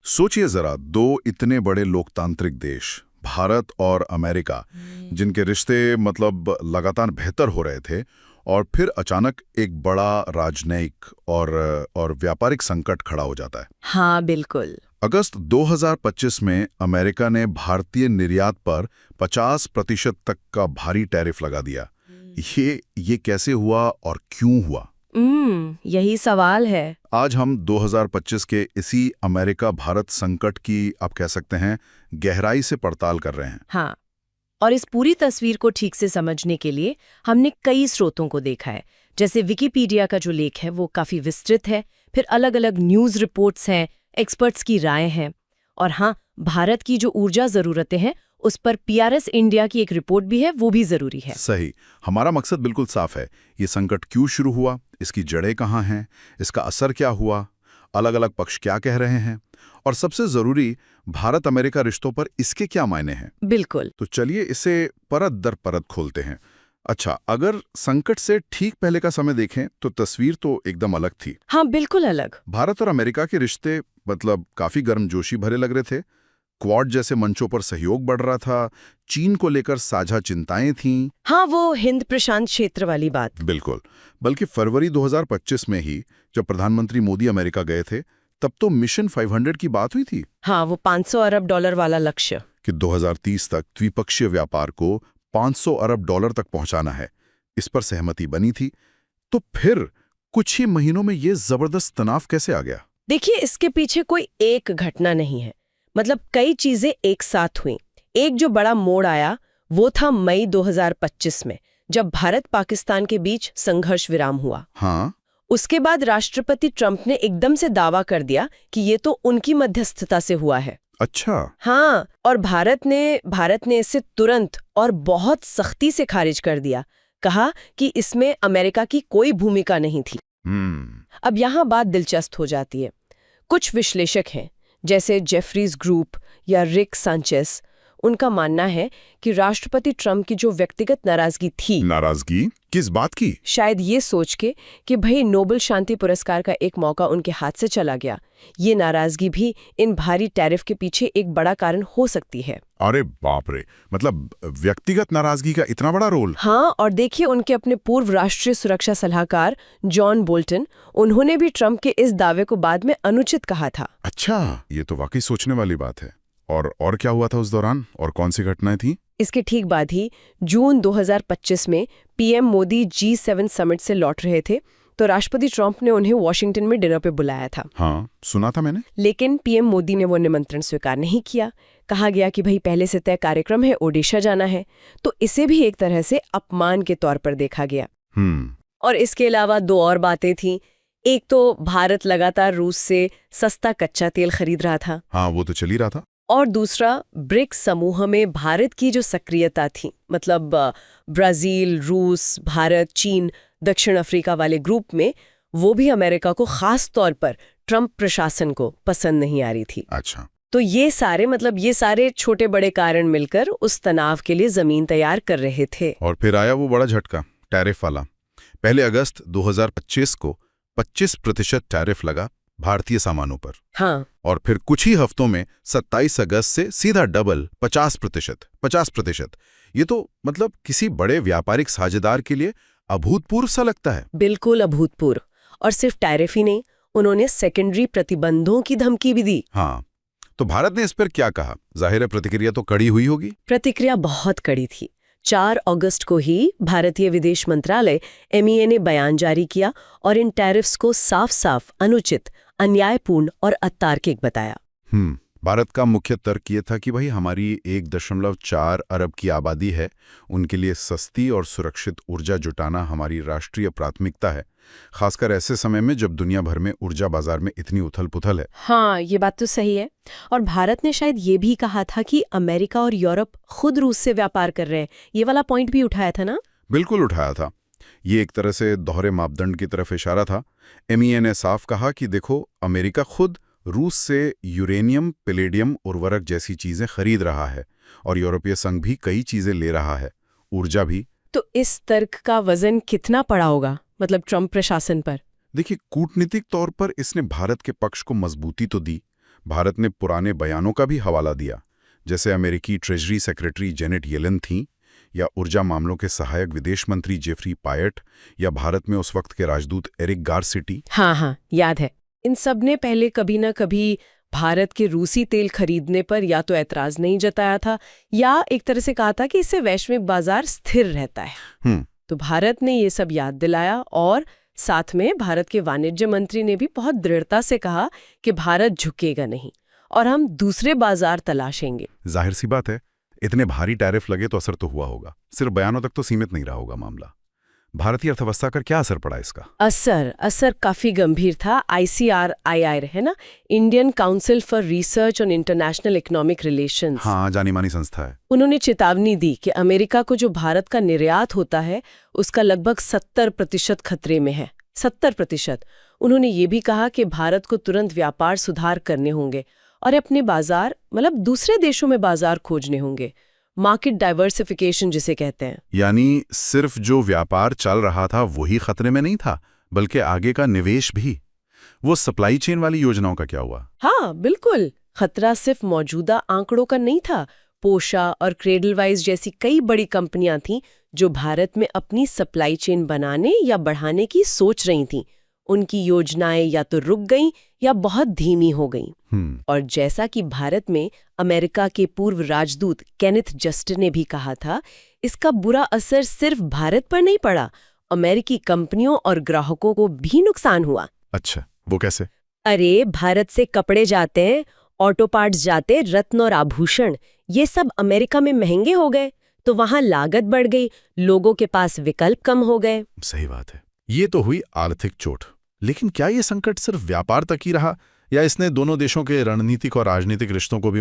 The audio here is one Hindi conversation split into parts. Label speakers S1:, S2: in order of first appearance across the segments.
S1: सोचिए जरा, दो इतने बड़े लोकतांत्रिक देश, भारत और अमेरिका, जिनके रिश्ते मतलब लगातार बेहतर हो रहे थे, और फिर अचानक एक बड़ा राजनयिक और व्यापारिक संकट खड़ा हो जाता है।
S2: हाँ बिल्कुल।
S1: अगस्त 2025 में अमेरिका ने भारतीय निर्यात पर 50% तक का भारी टैरिफ लगा दिया। ये कैसे हुआ और क्यों हुआ?
S2: यही सवाल है।
S1: आज हम 2025 के इसी अमेरिका भारत संकट की, आप कह सकते हैं, गहराई से पड़ताल कर रहे हैं।
S2: हाँ, और इस पूरी तस्वीर को ठीक से समझने के लिए हमने कई स्रोतों को देखा है। जैसे विकिपीडिया का जो लेख है वो काफी विस्तृत है, फिर अलग अलग न्यूज़ रिपोर्ट्स हैं, एक्सपर्ट्स की राय हैं, और हाँ, भारत की जो ऊर्जा ज़रूरतें हैं उस पर पीआरएस इंडिया की एक रिपोर्ट भी है, वो भी ज़रूरी है।
S1: सही। हमारा मकसद बिल्कुल साफ है। ये संकट क्यों शुरू हुआ, इसकी जड़ें कहाँ हैं, इसका असर क्या हुआ, अलग अलग पक्ष क्या कह रहे हैं, और सबसे जरूरी, भारत अमेरिका रिश्तों पर इसके क्या मायने हैं।
S2: बिल्कुल।
S1: तो चलिए इसे परत दर परत खोलते हैं। अच्छा, अगर संकट से ठीक पहले का समय देखें तो तस्वीर तो एकदम अलग थी।
S2: हाँ बिल्कुल अलग।
S1: भारत और अमेरिका के रिश्ते मतलब काफी गर्मजोशी भरे लग रहे थे। क्वाड जैसे मंचों पर सहयोग बढ़ रहा था, चीन को लेकर साझा चिंताएं थीं।
S2: हाँ, वो हिंद प्रशांत क्षेत्र वाली बात।
S1: बिल्कुल। बल्कि फरवरी 2025 में ही जब प्रधानमंत्री मोदी अमेरिका गए थे, तब तो मिशन 500 की बात हुई थी।
S2: हाँ, वो $500 अरब वाला लक्ष्य
S1: कि 2030 तक द्विपक्षीय व्यापार को $500 अरब तक पहुंचाना है। इस पर सहमति बनी थी। तो फिर कुछ ही महीनों में ये जबरदस्त तनाव कैसे आ गया?
S2: देखिए, इसके पीछे कोई एक घटना नहीं है। मतलब कई चीजें एक साथ हुई। एक जो बड़ा मोड़ आया वो था मई 2025 में, जब भारत पाकिस्तान के बीच संघर्ष विराम हुआ।
S1: हाँ।
S2: उसके बाद राष्ट्रपति ट्रंप ने एकदम से दावा कर दिया कि ये तो उनकी मध्यस्थता से हुआ है।
S1: अच्छा।
S2: हाँ, और भारत ने इसे तुरंत और बहुत सख्ती से खारिज कर दिया। कहा कि इसमें अमेरिका की कोई भूमिका नहीं थी। अब यहाँ बात दिलचस्प हो जाती है। कुछ विश्लेषक हैं, जैसे जेफरीज ग्रुप या रिक सांचेस, उनका मानना है कि राष्ट्रपति ट्रंप की जो व्यक्तिगत नाराजगी थी।
S1: नाराजगी किस बात की?
S2: शायद ये सोच के कि भाई नोबेल शांति पुरस्कार का एक मौका उनके हाथ से चला गया, ये नाराजगी भी इन भारी टैरिफ के पीछे एक बड़ा कारण हो सकती है।
S1: अरे बाप रे, मतलब व्यक्तिगत नाराजगी का इतना बड़ा रोल?
S2: हाँ, और देखिए उनके अपने पूर्व राष्ट्रीय सुरक्षा सलाहकार जॉन बोल्टन, उन्होंने भी ट्रंप के इस दावे को बाद में अनुचित कहा था।
S1: अच्छा, ये तो वाकई सोचने वाली बात है। और क्या हुआ था उस दौरान, और कौन सी घटनाएं थी?
S2: इसके ठीक बाद ही जून 2025 में पीएम मोदी G7 समिट से लौट रहे थे, तो राष्ट्रपति ट्रंप ने उन्हें वॉशिंगटन में डिनर पे बुलाया था।
S1: हाँ, सुना था मैंने।
S2: लेकिन पीएम मोदी ने वो निमंत्रण स्वीकार नहीं किया। कहा गया कि भाई पहले से तय कार्यक्रम है, ओडिशा जाना है। तो इसे भी एक तरह से अपमान के तौर पर देखा गया। और इसके अलावा दो और बातें थीं। एक तो भारत लगातार रूस से सस्ता कच्चा तेल खरीद रहा था।
S1: हाँ, वो तो चल ही रहा था।
S2: और दूसरा, ब्रिक्स समूह में भारत की जो सक्रियता थी, मतलब ब्राजील, रूस, भारत, चीन, दक्षिण अफ्रीका वाले ग्रुप में, वो भी अमेरिका को खास तौर पर ट्रंप प्रशासन को पसंद नहीं आ रही थी।
S1: अच्छा।
S2: तो ये सारे छोटे बड़े कारण मिलकर उस तनाव के लिए जमीन तैयार कर रहे थे।
S1: और फिर आया वो बड़ा झटका, टैरिफ वाला। पहले अगस्त 2025 को 25% टैरिफ लगा भारतीय सामानों पर।
S2: हाँ।
S1: और फिर कुछ ही हफ्तों में 27 अगस्त से सीधा डबल 50%। ये तो मतलब किसी बड़े व्यापारिक साझेदार के लिए अभूतपूर्व सा लगता है।
S2: बिल्कुल अभूतपूर्व। और सिर्फ टैरिफ ही नहीं, उन्होंने सेकेंडरी प्रतिबंधों की धमकी भी दी।
S1: हाँ, तो भारत ने इस पर क्या कहा? जाहिर है प्रतिक्रिया तो कड़ी हुई होगी।
S2: प्रतिक्रिया बहुत कड़ी थी। 4 अगस्त को ही भारतीय विदेश मंत्रालय MEA ने बयान जारी किया और इन टैरिफ्स को साफ साफ अनुचित, अन्यायपूर्ण और अतार्किक बताया।
S1: भारत का मुख्य तर्क ये था कि भाई हमारी 1.4 अरब की आबादी है, उनके लिए सस्ती और सुरक्षित ऊर्जा जुटाना हमारी राष्ट्रीय प्राथमिकता है, खासकर ऐसे समय में जब दुनिया भर में ऊर्जा बाजार में इतनी उथल-पुथल है।
S2: हाँ, ये बात तो सही है। और भारत ने शायद ये भी कहा था कि अमेरिका और यूरोप खुद रूस से व्यापार कर रहे हैं। ये वाला पॉइंट भी उठाया था ना?
S1: बिल्कुल उठाया था। ये एक तरह से दोहरे मापदंड की तरफ इशारा था। MEA ने साफ कहा कि देखो, अमेरिका खुद रूस से यूरेनियम, पैलेडियम उर्वरक जैसी चीजें खरीद रहा है, और यूरोपीय संघ भी कई चीजें ले रहा है, ऊर्जा भी।
S2: तो इस तर्क का वजन कितना पड़ा होगा, मतलब ट्रंप प्रशासन पर?
S1: देखिए, कूटनीतिक तौर पर इसने भारत के पक्ष को मजबूती तो दी, भारत ने पुराने बयानों का भी हवाला दिया, जैसे अमेरिकी ट्रेजरी सेक्रेटरी जेनेट येलन थी, या ऊर्जा मामलों के सहायक विदेश मंत्री जेफरी पायट, या भारत में उस वक्त के राजदूत एरिक गारसिटी।
S2: हाँ, याद है। इन सब ने पहले कभी न कभी भारत के रूसी तेल खरीदने पर या तो ऐतराज नहीं जताया था, या एक तरह से कहा था कि इससे वैश्विक बाजार स्थिर रहता है। तो भारत ने ये सब याद दिलाया, और साथ में भारत के वाणिज्य मंत्री ने भी बहुत दृढ़ता से कहा कि भारत झुकेगा नहीं और हम दूसरे बाजार तलाशेंगे।
S1: जाहिर सी बात है, इतने भारी टैरिफ लगे तो असर तो हुआ होगा, सिर्फ बयानों तक तो सीमित नहीं रहा होगा मामला। भारतीय अर्थव्यवस्था का क्या असर पड़ा इसका?
S2: असर काफी गंभीर था। ICRIR है ना, Indian council for research on international economic relations,
S1: हाँ, जानी मानी संस्था है।
S2: उन्होंने चेतावनी दी कि अमेरिका को जो भारत का निर्यात होता है उसका लगभग 70% खतरे में है। 70%। उन्होंने ये भी कहा कि भारत को तुरंत व्यापार सुधार करने होंगे और अपने बाजार, मतलब दूसरे देशों में बाजार खोजने होंगे। मार्केट डाइवर्सिफिकेशन जिसे कहते हैं।
S1: यानी सिर्फ जो व्यापार चल रहा था वही खतरे में नहीं था, बल्कि आगे का निवेश भी। वो सप्लाई चेन वाली योजनाओं का क्या हुआ?
S2: हाँ, बिल्कुल। खतरा सिर्फ मौजूदा आंकड़ों का नहीं था। पोशा और क्रेडलवाइज जैसी कई बड़ी कंपनियां थीं जो भारत में अपनी सप्लाई चेन बनाने या बढ़ाने की सोच रही थीं। उनकी योजनाएं या तो रुक गईं या बहुत धीमी हो गईं। और जैसा कि भारत में अमेरिका के पूर्व राजदूत केनेथ जस्टर ने भी कहा था, इसका बुरा असर सिर्फ भारत पर नहीं पड़ा, अमेरिकी कंपनियों और ग्राहकों को भी नुकसान हुआ।
S1: अच्छा, वो कैसे?
S2: अरे, भारत से कपड़े जाते हैं, ऑटो पार्ट्स जाते, रत्न और आभूषण, ये सब अमेरिका में महंगे हो गए, तो वहां लागत बढ़ गई, लोगों के पास विकल्प कम हो गए।
S1: सही बात है। ये तो हुई आर्थिक चोट, लेकिन क्या ये संकट सिर्फ व्यापार तक ही रहा, या इसने दोनों देशों के रणनीतिक और राजनीतिक रिश्तों को भी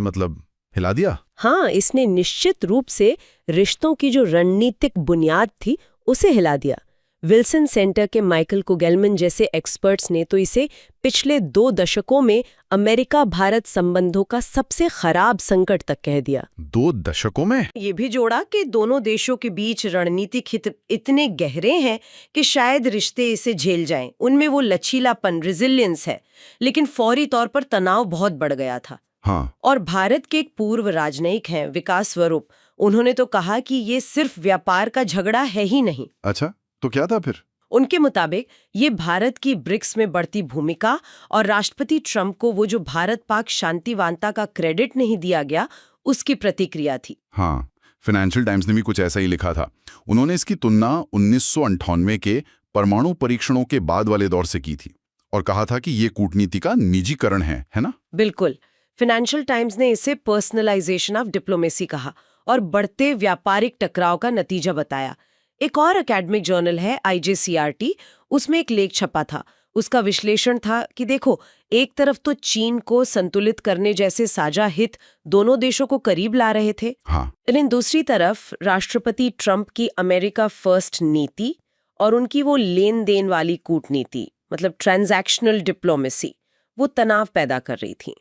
S1: हिला दिया?
S2: हाँ, इसने निश्चित रूप से रिश्तों की जो रणनीतिक बुनियाद थी उसे हिला दिया। विल्सन सेंटर के माइकल कुगेलमन जैसे एक्सपर्ट्स ने तो इसे पिछले 2 दशकों में अमेरिका भारत संबंधों का सबसे खराब संकट तक कह दिया।
S1: 2 दशकों में?
S2: ये भी जोड़ा कि दोनों देशों के बीच रणनीतिक हित इतने गहरे हैं कि शायद रिश्ते इसे झेल जाएं। उनमें वो लचीलापन, रेजिलियंस है, लेकिन फौरी तौर पर तनाव बहुत बढ़ गया था।
S1: हाँ।
S2: और भारत के एक पूर्व राजनयिक हैं, विकास स्वरूप, उन्होंने तो कहा कि ये सिर्फ व्यापार का झगड़ा है ही नहीं।
S1: अच्छा, तो क्या था फिर?
S2: उनके मुताबिक ये भारत की ब्रिक्स में बढ़ती भूमिका और राष्ट्रपति ट्रंप को वो जो भारत पाक शांति वार्ता का क्रेडिट नहीं दिया गया, उसकी प्रतिक्रिया थी।
S1: हाँ, फाइनेंशियल टाइम्स ने भी कुछ ऐसा ही लिखा था। उन्होंने इसकी तुलना 1998 के परमाणु परीक्षणों के बाद वाले दौर से की थी और कहा था कि ये कूटनीति का निजीकरण है ना?
S2: बिल्कुल। फाइनेंशियल टाइम्स ने इसे पर्सनलाइजेशन ऑफ डिप्लोमेसी कहा और बढ़ते व्यापारिक टकराव का नतीजा बताया। एक और एकेडमिक जर्नल है IJCRT, उसमें एक लेख छपा था। उसका विश्लेषण था कि देखो, एक तरफ तो चीन को संतुलित करने जैसे साझा हित दोनों देशों को करीब ला रहे थे,
S1: हाँ।
S2: लेकिन दूसरी तरफ राष्ट्रपति ट्रंप की अमेरिका फर्स्ट नीति और उनकी वो लेन देन वाली कूटनीति, मतलब ट्रांजैक्शनल डिप्लोमेसी, वो तनाव पैदा कर रही थी।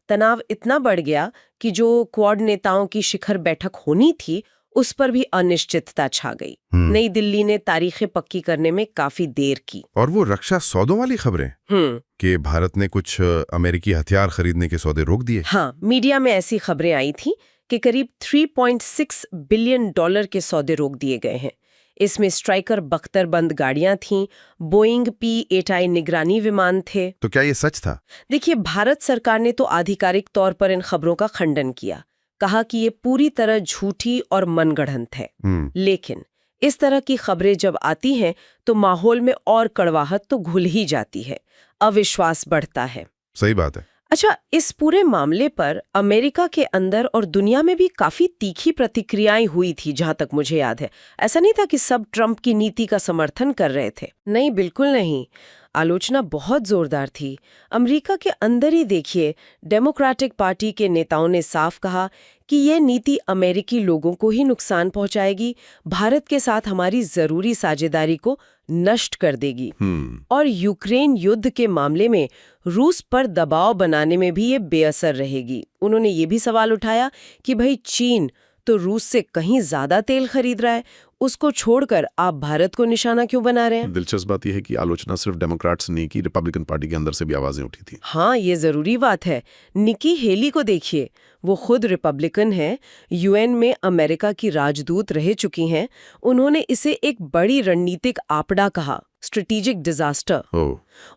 S2: तनाव इतना बढ़ गया कि जो क्वाड नेताओं की शिखर बैठक होनी थी उस पर भी अनिश्चितता छा गई। नई दिल्ली ने तारीखें पक्की करने में काफी देर की।
S1: और वो रक्षा सौदों वाली खबरें कि भारत ने कुछ अमेरिकी हथियार खरीदने के सौदे रोक दिए।
S2: हाँ, मीडिया में ऐसी खबरें आई थी कि करीब $3.6 बिलियन के सौदे रोक दिए गए हैं। इसमें स्ट्राइकर बख्तरबंद गाड़ियां थीं, बोइंग P-8I निगरानी विमान थे।
S1: तो क्या ये सच था?
S2: देखिए, भारत सरकार ने तो आधिकारिक तौर पर इन खबरों का खंडन किया, कहा कि ये पूरी तरह झूठी और मनगढ़ंत है। लेकिन इस तरह की खबरें जब आती हैं तो माहौल में और कड़वाहट तो घुल ही जाती है, अविश्वास बढ़ता है।
S1: सही बात है।
S2: अच्छा, इस पूरे मामले पर अमेरिका के अंदर और दुनिया में भी काफी तीखी प्रतिक्रियाएं हुई थी, जहां तक मुझे याद है। ऐसा नहीं था कि सब ट्रंप की नीति का समर्थन कर रहे थे। नहीं, बिल्कुल नहीं। आलोचना बहुत जोरदार थी। अमेरिका के अंदर ही देखिए, डेमोक्रेटिक पार्टी के नेताओं ने साफ कहा कि ये नीति अमेरिकी लोगों को ही नुकसान पहुंचाएगी, भारत के साथ हमारी जरूरी साझेदारी को नष्ट कर देगी। और यूक्रेन युद्ध के मामले में रूस पर दबाव बनाने में भी ये बेअसर रहेगी। उन्होंने ये भी सवाल उठाया कि भाई, चीन तो रूस से कहीं ज्यादा तेल खरीद रहा है, उसको छोड़कर आप भारत को निशाना क्यों बना रहे हैं?
S3: दिलचस्प बात यह है कि आलोचना सिर्फ डेमोक्रेट्स ने की, रिपब्लिकन पार्टी के अंदर से भी आवाजें उठी थी।
S2: हाँ, ये जरूरी बात है। निकी हेली को देखिए, वो खुद रिपब्लिकन है, यूएन में अमेरिका की राजदूत रह चुकी हैं। उन्होंने इसे एक बड़ी रणनीतिक आपदा कहा, स्ट्रेटेजिक डिजास्टर।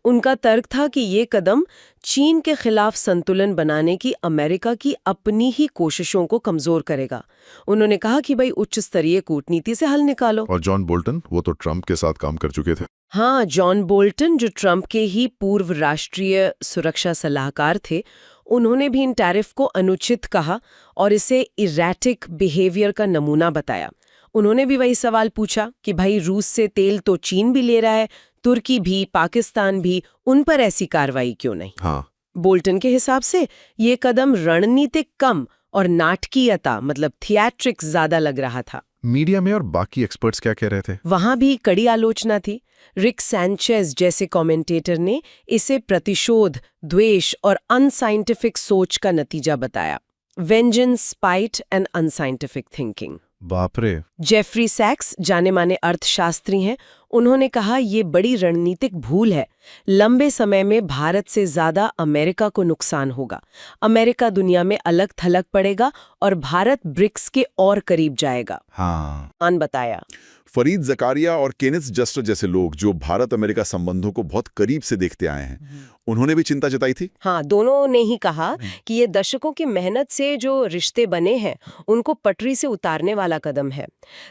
S2: उनका तर्क था कि ये कदम चीन के खिलाफ संतुलन बनाने की अमेरिका की अपनी ही कोशिशों को कमजोर करेगा। उन्होंने कहा कि भाई उच्च स्तरीय कूटनीति से हल निकालो।
S3: और जॉन बोल्टन, वो तो ट्रंप के साथ काम कर चुके थे।
S2: हाँ, जॉन बोल्टन जो ट्रंप के ही पूर्व राष्ट्रीय सुरक्षा सलाहकार थे, उन्होंने भी इन टैरिफ को अनुचित कहा और इसे इरैटिक बिहेवियर का नमूना बताया। उन्होंने भी वही सवाल पूछा कि भाई रूस से तेल तो चीन भी ले रहा है, तुर्की भी, पाकिस्तान भी, उन पर ऐसी कार्रवाई क्यों नहीं?
S3: हाँ।
S2: बोल्टन के हिसाब से ये कदम रणनीतिक कम और नाटकीयता मतलब थिएट्रिक्स ज्यादा लग रहा था।
S3: मीडिया में और बाकी एक्सपर्ट्स क्या कह रहे थे?
S2: वहां भी कड़ी आलोचना थी। रिक सैंचेज जैसे कमेंटेटर ने इसे प्रतिशोध, द्वेष और अनसाइंटिफिक सोच का नतीजा बताया। Vengeance, spite and unscientific thinking.
S3: बाप रे।
S2: जेफरी सैक्स जाने माने अर्थशास्त्री हैं, उन्होंने कहा ये बड़ी रणनीतिक भूल है। लंबे समय में भारत से ज्यादा अमेरिका को नुकसान होगा। अमेरिका दुनिया में अलग थलग पड़ेगा और भारत ब्रिक्स के और करीब जाएगा।
S3: हाँ।
S2: बताया।
S4: फरीद ज़कारिया और केनेथ जस्टर जैसे लोग जो भारत अमेरिका संबंधों को बहुत करीब से देखते आए हैं, उन्होंने भी चिंता जताई थी।
S2: हाँ, दोनों ने ही कहा कि ये दशकों की मेहनत से जो रिश्ते बने हैं उनको पटरी से उतारने वाला कदम है।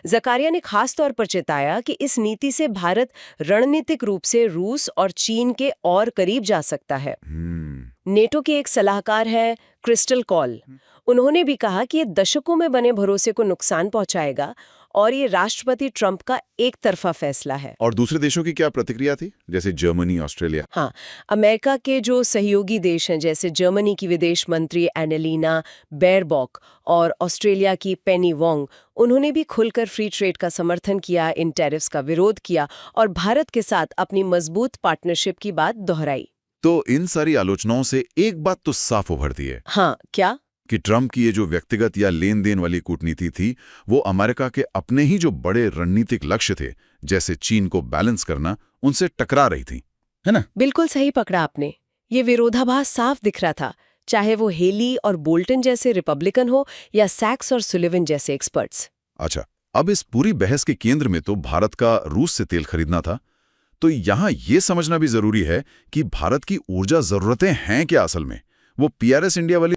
S2: ज़कारिया ने खास तौर पर चेताया कि इस नीति से भारत रणनीतिक रूप से रूस और चीन के और करीब जा सकता है। नेटो के एक सलाहकार है क्रिस्टल कॉल, उन्होंने भी कहा कि ये दशकों में बने भरोसे को नुकसान पहुंचाएगा और ये राष्ट्रपति ट्रंप का एक तरफा फैसला है।
S4: और दूसरे देशों की क्या प्रतिक्रिया थी, जैसे जर्मनी, ऑस्ट्रेलिया?
S2: हाँ, अमेरिका के जो सहयोगी देश हैं, जैसे जर्मनी की विदेश मंत्री एनेलिना बेयरबॉक और ऑस्ट्रेलिया की पेनी वोंग, उन्होंने भी खुलकर फ्री ट्रेड का समर्थन किया, इन टैरिफ्स का विरोध किया और भारत के साथ अपनी मजबूत पार्टनरशिप की बात दोहराई।
S4: तो इन सारी आलोचनाओं से एक बात तो साफ उभरती है।
S2: हाँ, क्या?
S4: कि ट्रंप की ये जो व्यक्तिगत या लेन देन वाली कूटनीति थी, वो अमेरिका के अपने ही जो बड़े रणनीतिक लक्ष्य थे, जैसे चीन को बैलेंस करना, उनसे टकरा रही थी, है ना?
S2: बिल्कुल सही पकड़ा आपने। ये विरोधाभास साफ दिख रहा था, चाहे वो हेली और बोल्टन जैसे रिपब्लिकन हो या सैक्स और सुलिवन जैसे एक्सपर्ट्स।
S4: अच्छा, अब इस पूरी बहस के केंद्र में तो भारत का रूस से तेल खरीदना था। तो यहाँ ये समझना भी जरूरी है कि भारत की ऊर्जा जरूरतें हैं क्या असल में। वो पीआरएस इंडिया वाली